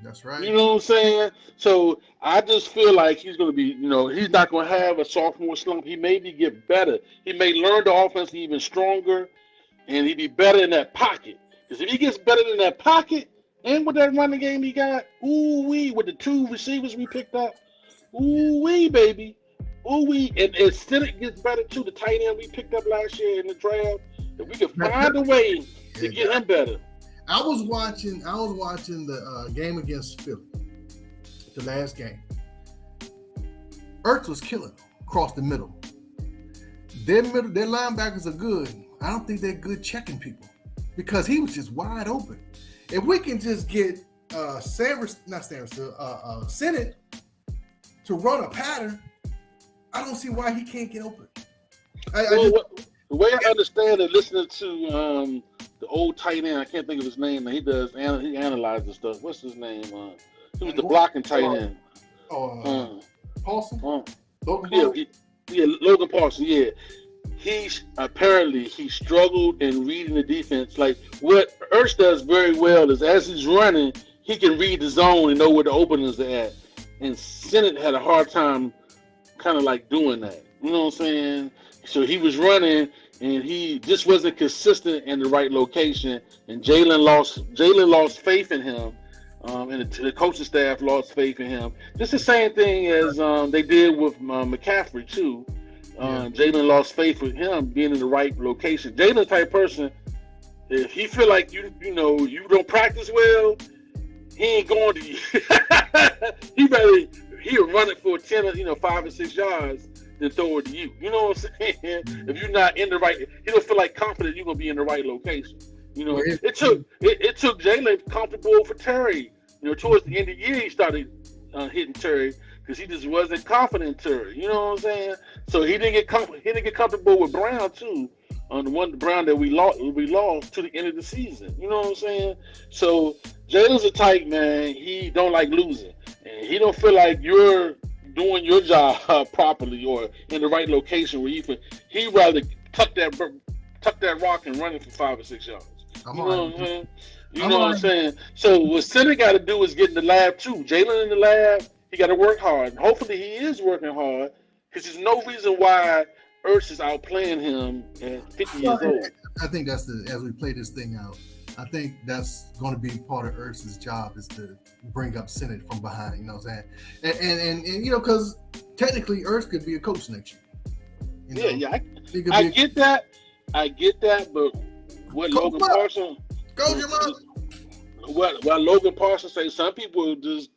That's right. You know what I'm saying? So I just feel like he's going to be, he's not going to have a sophomore slump. He maybe get better. He may learn the offense even stronger, and he'd be better in that pocket. Because if he gets better in that pocket, and with that running game he got, ooh-wee, with the 2 receivers we picked up, ooh-wee, baby. And Stinnett gets better too. The tight end we picked up last year in the draft. If we could find a way to get him better. I was watching the game against Philly, the last game. Ertz was killing them across the middle. Their linebackers are good. I don't think they're good checking people because he was just wide open. If we can just get Stinnett to run a pattern, I don't see why he can't get open. The way I understand it, listening to the old tight end, I can't think of his name. He analyzes stuff. What's his name? He was the blocking tight end. Paulson. Logan Paulson. Yeah, he struggled in reading the defense. Like what Ertz does very well is as he's running, he can read the zone and know where the openings are at. And Stinnett had a hard time kind of like doing that. You know what I'm saying? So he was running and he just wasn't consistent in the right location. And Jalen lost faith in him. And the coaching staff lost faith in him. Just the same thing as they did with McCaffrey too. Jalen lost faith with him being in the right location. Jalen the type of person, if he feel like you don't practice well, he ain't going to you. He'll run it for 5 or 6 yards, then throw it to you. You know what I'm saying? If you're not in the right, he don't feel like confident you're gonna be in the right location. It took Jalen comfortable for Terry. Towards the end of the year, he started hitting Terry because he just wasn't confident in Terry. You know what I'm saying? So he didn't get comfortable with Brown too. On the Brown that we lost to the end of the season. You know what I'm saying? So Jalen's a tight man. He don't like losing, and he don't feel like you're doing your job properly or in the right location where he'd rather tuck that rock and run it for 5 or 6 yards. You know what I'm saying? So what Stinnett got to do is get in the lab too. Jalen in the lab, he got to work hard. And hopefully he is working hard because there's no reason why Ertz is outplaying him at 50 years old. I think that's as we play this thing out. I think that's going to be part of Ertz's job is to bring up Senate from behind. You know what I'm saying? And you know, because technically Ertz could be a coach next year. You know? Yeah. I get that. But what Logan Parsons? Go your mom. What Logan Parsons say? Some people just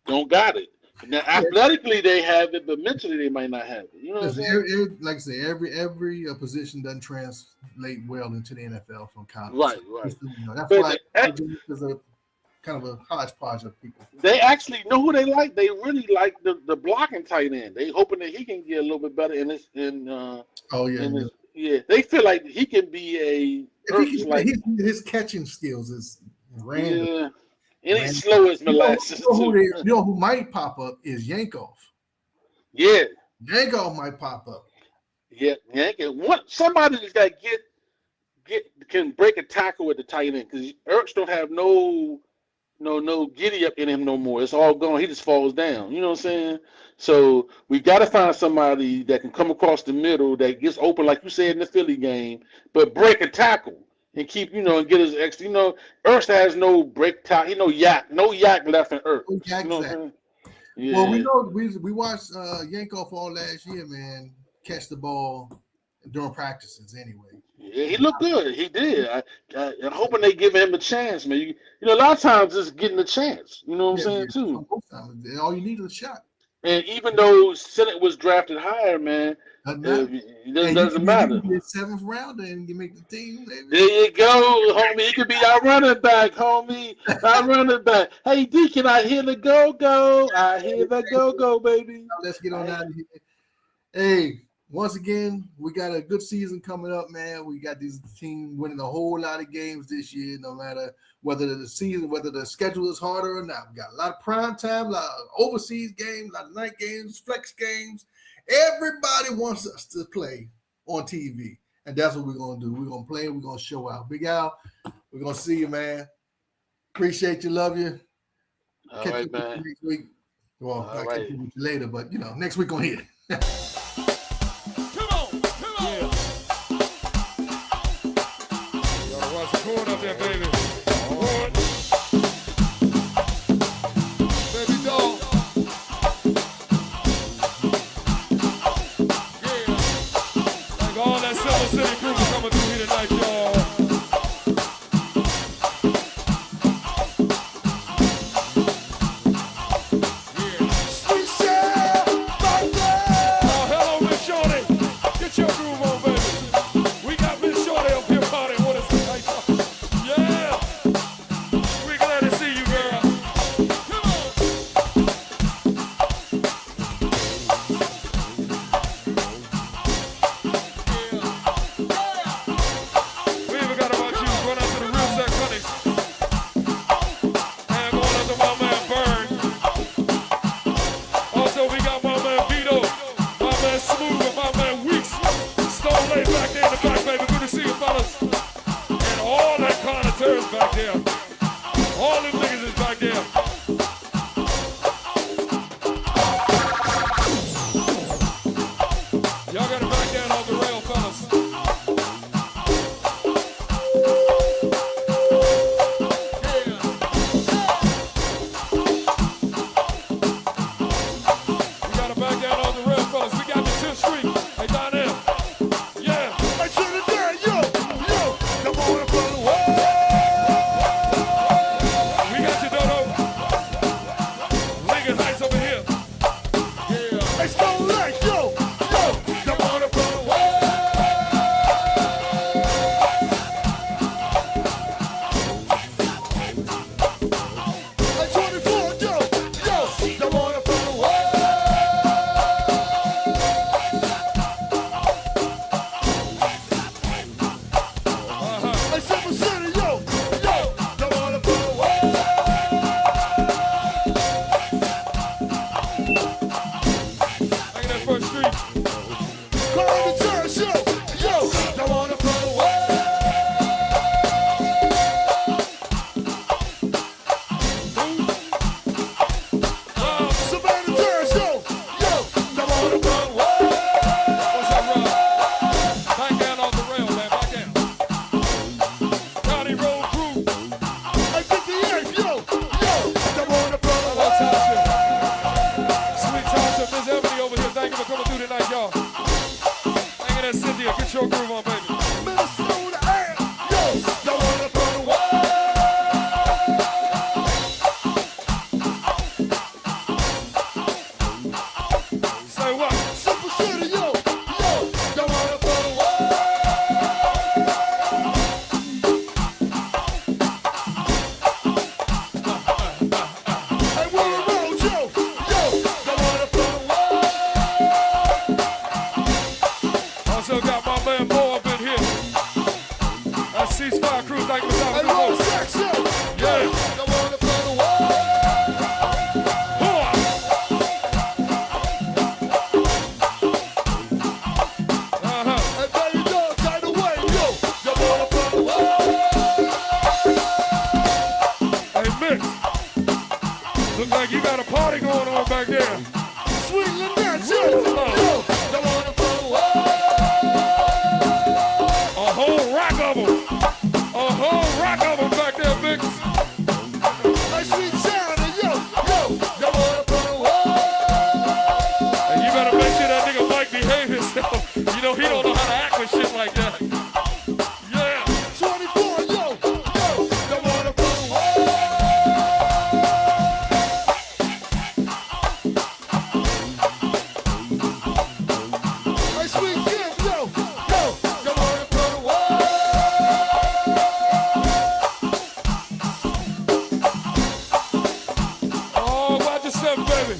don't got it. Now, athletically they have it, but mentally they might not have it. You know what I'm saying? Like I say, every position doesn't translate well into the NFL from college. Right. You know, that's why there's a kind of a hodgepodge of people. They actually know who they like. They really like the blocking tight end. They hoping that he can get a little bit better in this. They feel like he can be his catching skills is random. Yeah. And he's slow as molasses. You know who might pop up is Yankov. Yeah. Yankov might pop up. Yeah, Yankov. Somebody that can break a tackle with the tight end because Ertz don't have no giddy up in him no more. It's all gone. He just falls down. You know what I'm saying? So we got to find somebody that can come across the middle that gets open, like you said in the Philly game, but break a tackle. And keep, and get his extra. Ertz has no break tackle. No yak left in Ertz. You know what I'm saying? Yeah. Well, we know we watched Yankov all last year, man, catch the ball during practices anyway. Yeah, he looked good. He did. I'm hoping they give him a chance, man. A lot of times it's getting a chance. You know what I'm saying too. All you need is a shot. And even though Senate was drafted higher, man, it doesn't matter. You can be a 7th rounder and you make the team. Baby. There you go, homie. He could be our running back, homie. Our running back. Hey, D, can I hear the go-go? I hear the go-go, baby. Let's get on out of here. Hey, once again, we got a good season coming up, man. We got this team winning a whole lot of games this year, no matter whether the schedule is harder or not. We got a lot of prime time, a lot of overseas games, a lot of night games, flex games. Everybody wants us to play on TV, and that's what we're going to do. We're going to play, we're going to show out. Big Al, we're going to see you, man. Appreciate you, love you. All right, man. Next week. Well, I'll catch you later, but, next week on here. Going up there, baby. Baby doll. Yeah. Like all that Silver City crew coming through here tonight, y'all. Yeah. Sweet Shell, oh, hello, Miss Shorty. Get your groove on, baby. We got Miss Shorty up here partying with us tonight. Yeah! We're glad to see you, girl. Come on! We even got about you going out to the real Zach Honey. And going out to my man Burn. Also, we got my man Vito, my man Smooth, and my man Weeks. Stone laid back there in the back, baby. Good to see you, fellas. And all that connoisseurs back there. All them niggas is back there. Y'all gotta back down off the rail, fellas. Yeah. We gotta back down off the rail, fellas. We got the 10th Street. Hey, down there. Yeah. I should have done, yo. Come on up on the wall. We got you, Dodo. Lincoln Heights over here. Yeah. Hey, Stone Lake, yo. Come on up on the wall. Hey, 24, yo. Come on up on the wall. Hey, 7 your groove on, baby. Minnesota, hey, yo, y'all wanna throw the wall? Say what? Super City, yo, y'all wanna throw the wall? Hey, Willie Rhodes, yo, y'all wanna throw the wall? Also got my man Mo up in here. That ceasefire crew, thank you for Hey, coming. Rose Sex, yo, Yeah. y'all wanna throw the wall? Hey, Barry Dog, tie the way, yo, y'all wanna throw the wall? Hey, Mick. Look like you got a party going on back there. Sweet Lynette, yo, y'all wanna throw the wall? A whole rack of them. A whole rack of them back there, Mick. Hey, Sweet China, yo, y'all wanna throw the wall? And you better make sure that nigga Mike behave himself. You know he don't know how to act with shit like that. Yeah. 24, yo, y'all wanna throw the wall? Hey, Sweet Kim, yo, y'all wanna throw the wall? Oh, watch yourself, baby.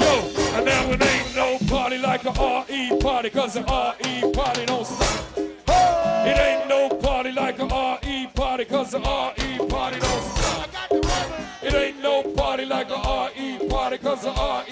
Yo, and now it ain't no party like a RE party, cause the RE party don't stop. It ain't no party like a RE party, cause the RE party don't stop. It ain't no party like a RE party, cause the RE